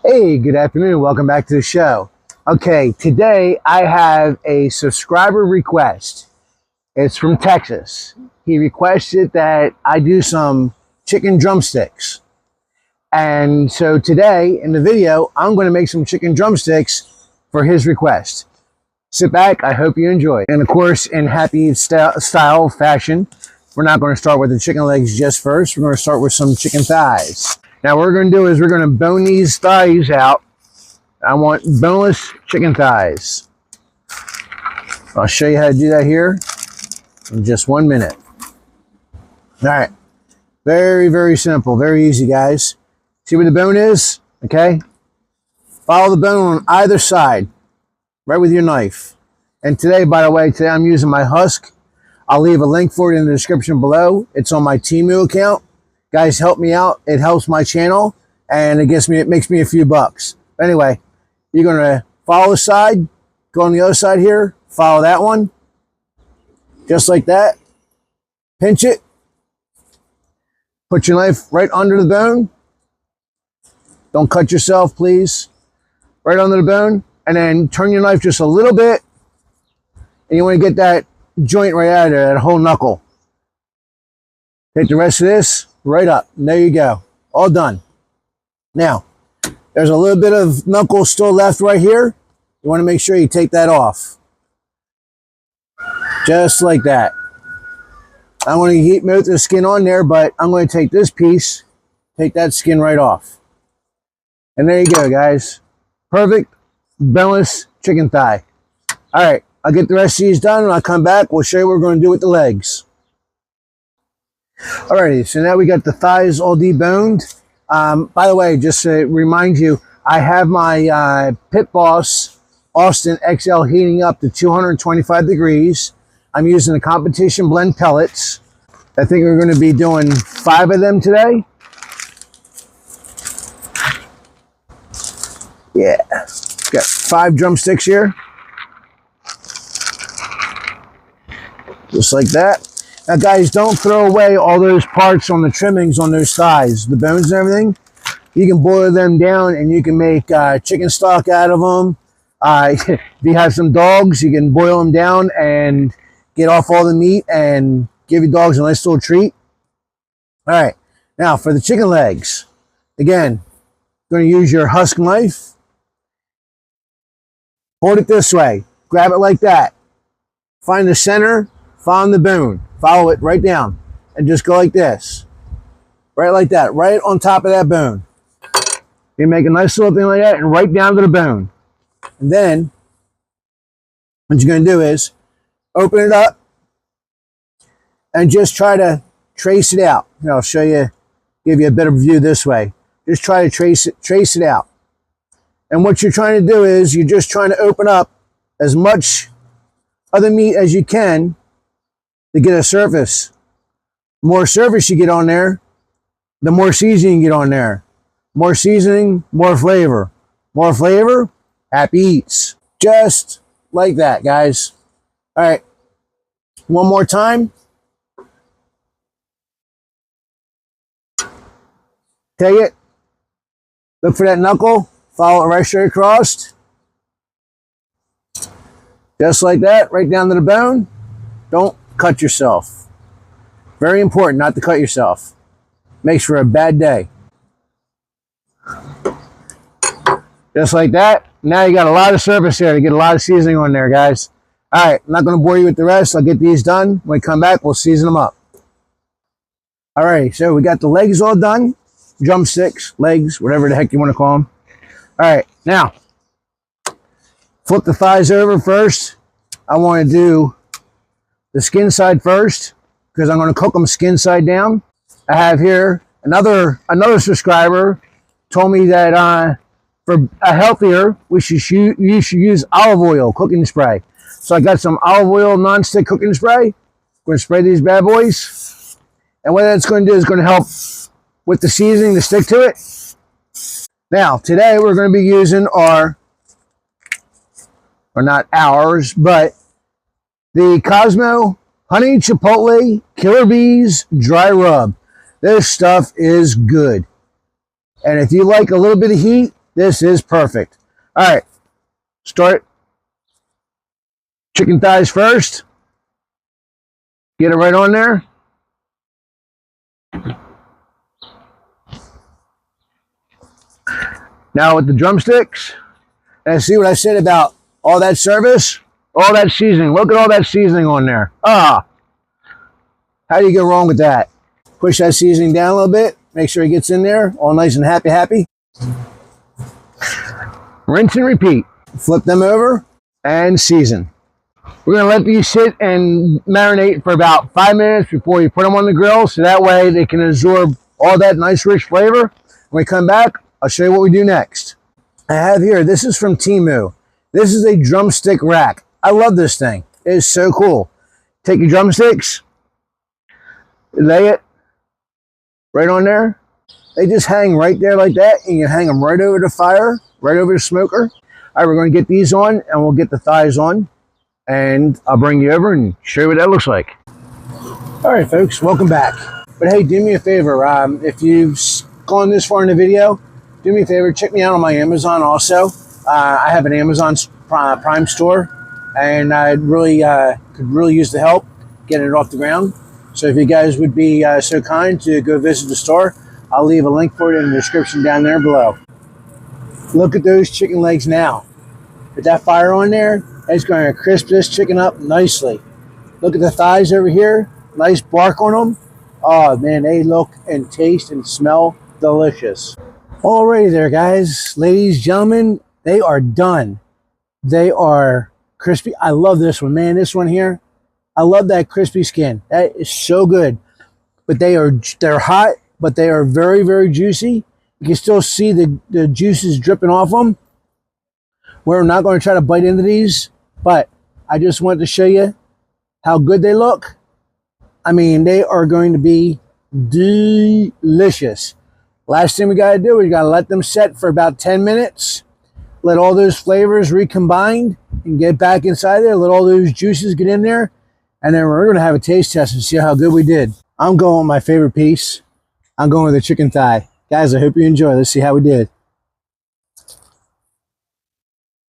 Hey, good afternoon. Welcome back to the show. Okay, today I have a subscriber request. It's from Texas. He requested that I do some chicken drumsticks. And so today in the video, I'm going to make some chicken drumsticks for his request. Sit back. I hope you enjoy. And of course, in happy style fashion, we're not going to start with the chicken legs just first. We're going to start with some chicken thighs. Now what we're going to do is we're going to bone these thighs out. I want boneless chicken thighs. I'll show you how to do that here in just 1 minute. All right. Very, very simple. Very easy, guys. See where the bone is? Okay. Follow the bone on either side, right with your knife. And today, by the way, today I'm using my husk. I'll leave a link for it in the description below. It's on my Temu account. Guys, help me out. It helps my channel, and it makes me a few bucks. Anyway, you're going to follow the side, go on the other side here, follow that one, just like that. Pinch it. Put your knife right under the bone. Don't cut yourself, please. Right under the bone, and then turn your knife just a little bit, and you want to get that joint right out of there, that whole knuckle. Take the rest of this right up. And there you go. All done. Now, there's a little bit of knuckle still left right here. You want to make sure you take that off. Just like that. I'm going to keep most of the skin on there, but I'm going to take this piece, take that skin right off. And there you go, guys. Perfect boneless chicken thigh. All right, I'll get the rest of these done, and I'll come back. We'll show you what we're going to do with the legs. Alrighty, so now we got the thighs all deboned. By the way, just to remind you, I have my Pitt Boss Austin XL heating up to 225 degrees. I'm using the competition blend pellets. I think we're going to be doing 5 of them today. Yeah, got 5 drumsticks here. Just like that. Now guys, don't throw away all those parts on the trimmings on those thighs, the bones and everything. You can boil them down and you can make chicken stock out of them. If you have some dogs, you can boil them down and get off all the meat and give your dogs a nice little treat. All right, now for the chicken legs. Again, you're going to use your husk knife. Hold it this way. Grab it like that. Find the center, find the bone. Follow it right down and just go like this. Right like that, right on top of that bone. You make a nice little thing like that and right down to the bone. And then what you're going to do is open it up and just try to trace it out. And I'll show you, give you a better view this way. Just try to trace it out. And what you're trying to do is you're just trying to open up as much of the meat as you can to get a surface. The more surface you get on there, the more seasoning you get on there. More seasoning, more flavor. More flavor, happy eats. Just like that, guys. All right. One more time. Take it. Look for that knuckle. Follow it right straight across. Just like that, right down to the bone. Don't cut yourself. Very important not to cut yourself. Makes for a bad day. Just like that. Now you got a lot of surface there to get a lot of seasoning on there, guys. All right, I'm not going to bore you with the rest. I'll get these done. When we come back, we'll season them up. All right, so we got the legs all done. Drumsticks, legs, whatever the heck you want to call them. All right, now, flip the thighs over first. I want to do the skin side first because I'm going to cook them skin side down. I have here another subscriber told me that for a healthier, you should use olive oil cooking spray. So I got some olive oil non-stick cooking spray. I'm going to spray these bad boys. And what that's going to do is going to help with the seasoning to stick to it. Now, today we're going to be using our, or not ours, but the Cosmo Honey Chipotle Killer Bees Dry Rub. This stuff is good. And if you like a little bit of heat, This is perfect. All right, start chicken thighs first. Get it right on there. Now with the drumsticks, and see what I said about all that service, all that seasoning. Look at all that seasoning on there. Ah, how do you go wrong with that? Push that seasoning down a little bit. Make sure it gets in there, all nice and happy. Rinse and repeat. Flip them over and season. We're going to let these sit and marinate for about 5 minutes before you put them on the grill, so that way they can absorb all that nice rich flavor. When we come back, I'll show you what we do next. I have here, this is from Temu. This is a drumstick rack. I love this thing. It is so cool. Take your drumsticks, lay it right on there. They just hang right there like that, and you can hang them right over the fire, right over the smoker. All right, we're going to get these on, and we'll get the thighs on, and I'll bring you over and show you what that looks like. All right, folks, welcome back. But hey, do me a favor. If you've gone this far in the video, do me a favor, check me out on my Amazon also. I have an Amazon Prime store, and I really could really use the help getting it off the ground. So if you guys would be so kind to go visit the store, I'll leave a link for it in the description down there below. Look at those chicken legs now. With that fire on there, it's going to crisp this chicken up nicely. Look at the thighs over here. Nice bark on them. Oh man, they look and taste and smell delicious. Alrighty there, guys. Ladies, gentlemen, they are done. They are crispy. I love this one, man. This one here, I love that crispy skin. That is so good. But they're hot, but they are very juicy. You can still see the juices dripping off them. We're not going to try to bite into these, but I just wanted to show you how good they look. I mean, they are going to be delicious. Last thing we got to do is we got to let them set for about 10 minutes. Let all those flavors recombine and get back inside there. Let all those juices get in there. And then we're going to have a taste test and see how good we did. I'm going with my favorite piece. I'm going with the chicken thigh. Guys, I hope you enjoy. Let's see how we did.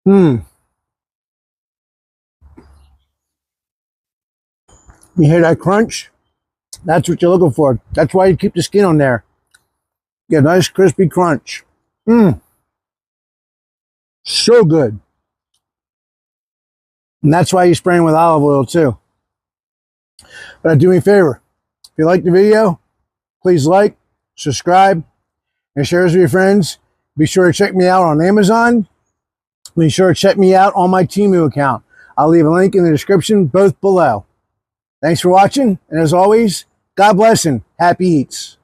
You hear that crunch? That's what you're looking for. That's why you keep the skin on there. Get a nice crispy crunch. So good. And that's why you spray them with olive oil too. But do me a favor. If you like the video, please like, subscribe, and share it with your friends. Be sure to check me out on Amazon. Be sure to check me out on my Temu account. I'll leave a link in the description, both below. Thanks for watching, and as always, God bless and happy eats.